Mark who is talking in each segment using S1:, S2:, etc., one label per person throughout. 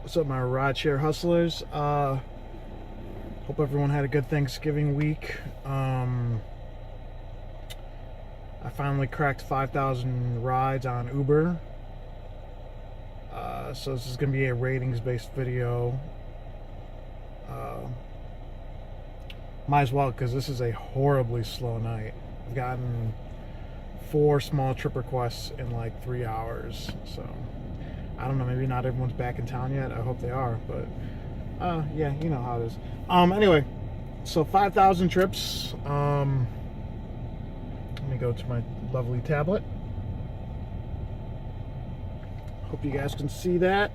S1: What's up, my rideshare hustlers? Hope everyone had a good Thanksgiving week. I finally cracked 5,000 rides on Uber. So this is going to be a ratings-based video. Might as well, because this is a horribly slow night. I've gotten 4 small trip requests in like 3 hours. So I don't know, maybe not everyone's back in town yet. I hope they are, but yeah, you know how it is. Anyway, so 5,000 trips. Let me go to my lovely tablet. Hope you guys can see that.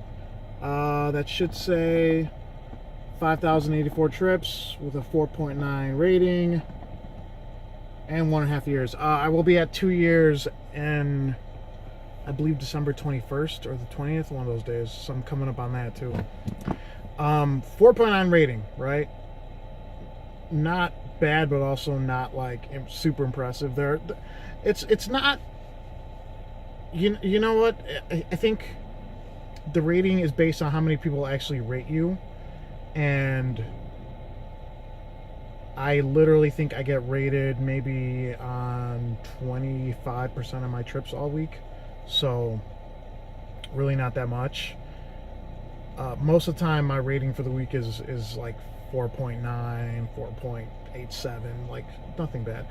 S1: That should say 5,084 trips with a 4.9 rating and 1.5 years. I will be at 2 years in, I believe, December 21st or the 20th, one of those days. So I'm coming up on that too. 4.9 rating, right? Not bad, but also not like super impressive. It's not. You know what? I think the rating is based on how many people actually rate you, and I literally think I get rated maybe on 25% of my trips all week. So really not that much. Most of the time my rating for the week is like 4.9, 4.87, like nothing bad.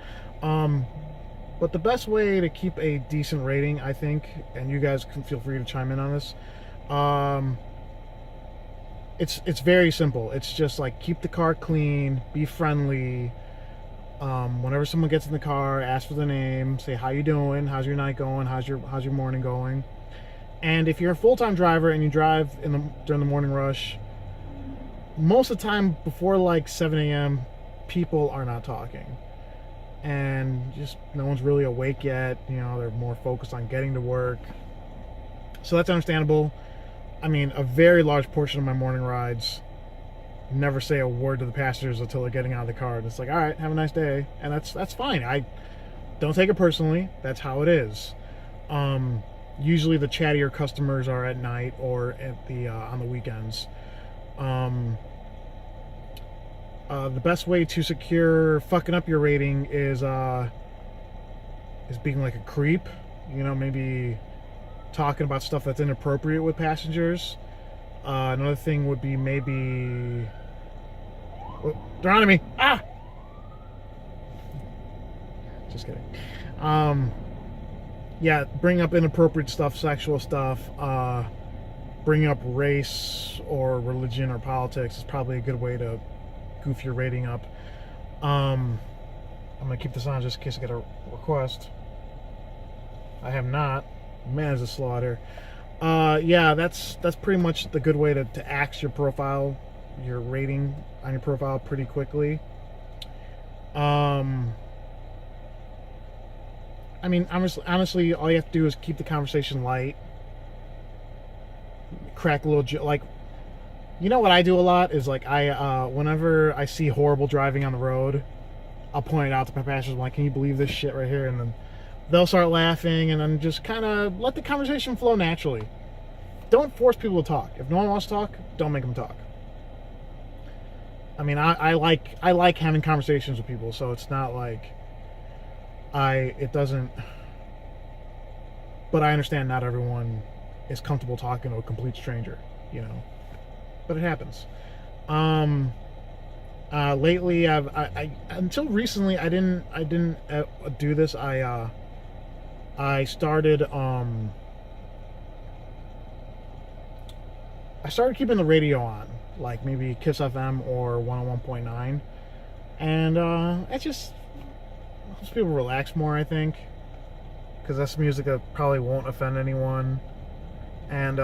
S1: But the best way to keep a decent rating, I think, and you guys can feel free to chime in on this, it's very simple. It's just like keep the car clean, be friendly. Whenever someone gets in the car, ask for the name, say how you doing, how's your night going, how's your morning going. And if you're a full-time driver and you drive during the morning rush, most of the time before like 7 a.m., people are not talking. And just no one's really awake yet. You know, they're more focused on getting to work. So that's understandable. I mean, a very large portion of my morning rides never say a word to the passengers until they're getting out of the car. And it's like, all right, have a nice day. And that's fine. I don't take it personally. That's how it is. Usually the chattier customers are at night or at the on the weekends. The best way to secure fucking up your rating is being like a creep. You know, maybe talking about stuff that's inappropriate with passengers. Another thing would be maybe... Oh, they're on me! Ah! Just kidding. Yeah, bring up inappropriate stuff, sexual stuff. Bring up race or religion or politics is probably a good way to goof your rating up. I'm gonna keep this on just in case I get a request. I have not. Man, is it slow out here. Yeah, that's pretty much the good way to axe your profile, your rating on your profile pretty quickly. I mean, honestly, all you have to do is keep the conversation light. Crack a little like, you know what I do a lot is like whenever I see horrible driving on the road, I'll point it out to my passengers. I'm like, can you believe this shit right here? And then they'll start laughing, and then just kind of let the conversation flow naturally. Don't force people to talk. If no one wants to talk, don't make them talk. I mean, I like having conversations with people, so it's not like it doesn't. But I understand not everyone is comfortable talking to a complete stranger, you know. But it happens. Lately, I until recently I didn't do this. I started keeping the radio on, like maybe Kiss FM or 101.9, and it just helps people relax more, I think, because that's music that probably won't offend anyone. And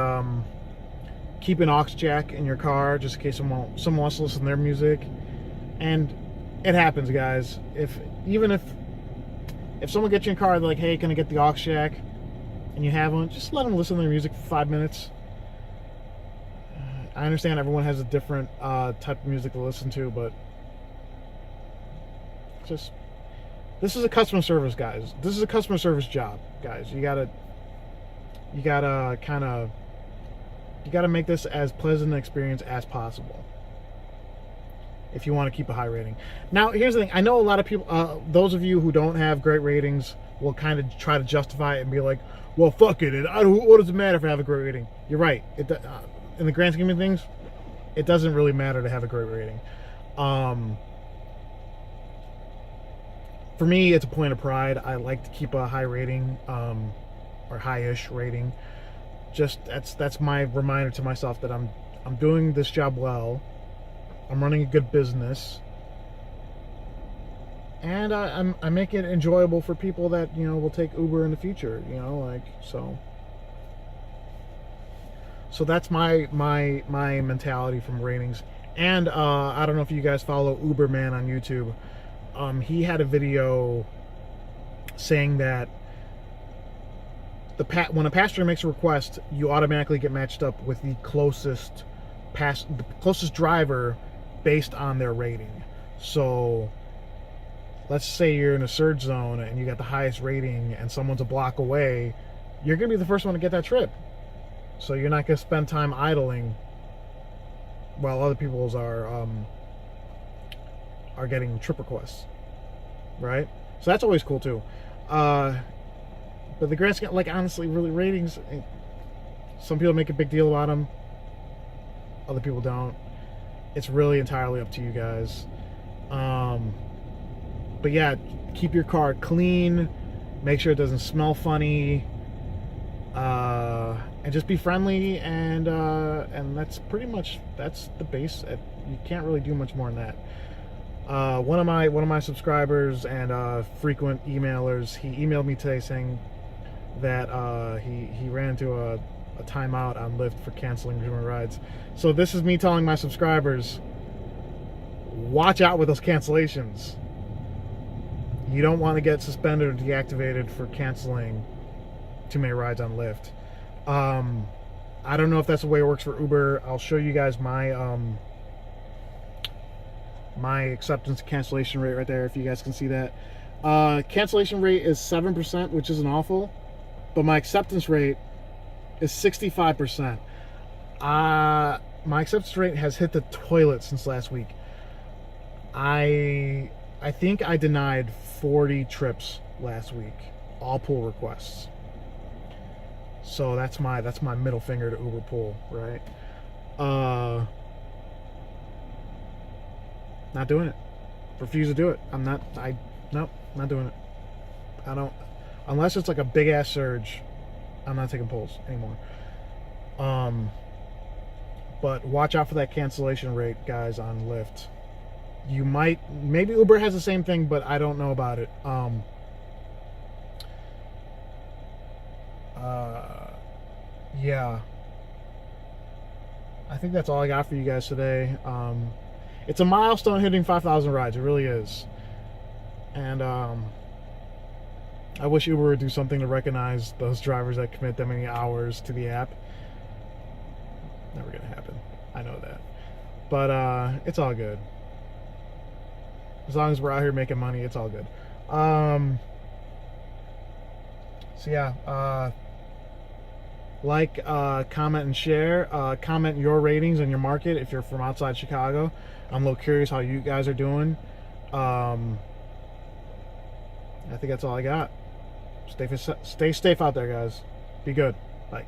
S1: keep an aux jack in your car just in case someone wants to listen to their music. And it happens, guys. If someone gets you in a car, they're like, hey, can I get the aux jack? And you have one, just let them listen to their music for 5 minutes. I understand everyone has a different type of music to listen to, but just, this is a customer service, guys. This is a customer service job, guys. You gotta kind of You got to make this as pleasant an experience as possible if you want to keep a high rating. Now, here's the thing. I know a lot of people, those of you who don't have great ratings, will kind of try to justify it and be like, well, fuck it. What does it matter if I have a great rating? You're right. In the grand scheme of things, it doesn't really matter to have a great rating. For me, it's a point of pride. I like to keep a high rating, or high-ish rating. Just that's my reminder to myself that I'm doing this job well. I'm running a good business, and I make it enjoyable for people that will take Uber in the future. So that's my mentality from ratings. And I don't know if you guys follow Uberman on YouTube. He had a video saying that when a passenger makes a request, you automatically get matched up with the closest driver based on their rating. So let's say you're in a surge zone and you got the highest rating and someone's a block away, you're gonna be the first one to get that trip. So you're not gonna spend time idling while other people's are getting trip requests, right? So that's always cool too. But the grand scheme, like, honestly, really, ratings, some people make a big deal about them, other people don't. It's really entirely up to you guys. But yeah, keep your car clean, make sure it doesn't smell funny, and just be friendly, and that's pretty much, that's the base. You can't really do much more than that. One of my subscribers and frequent emailers, he emailed me today saying that he ran into a timeout on Lyft for canceling legitimate rides. So this is me telling my subscribers, watch out with those cancellations. You don't want to get suspended or deactivated for canceling too many rides on Lyft. I don't know if that's the way it works for Uber. I'll show you guys my my acceptance cancellation rate right there, if you guys can see that. Cancellation rate is 7%, which isn't awful, but my acceptance rate is 65%. My acceptance rate has hit the toilet since last week. I think I denied 40 trips last week, all pull requests. So that's my middle finger to Uber Pool, right? Not doing it. Refuse to do it. Nope, not doing it. I don't, unless it's like a big ass surge, I'm not taking pulls anymore. But watch out for that cancellation rate, guys, on Lyft. Maybe Uber has the same thing, but I don't know about it. Yeah. I think that's all I got for you guys today. It's a milestone hitting 5,000 rides. It really is. And I wish Uber would do something to recognize those drivers that commit that many hours to the app. Never gonna happen. I know that. But it's all good. As long as we're out here making money, it's all good. So yeah, like, comment, and share. Comment your ratings and your market if you're from outside Chicago. I'm a little curious how you guys are doing. I think that's all I got. Stay safe out there, guys. Be good. Bye.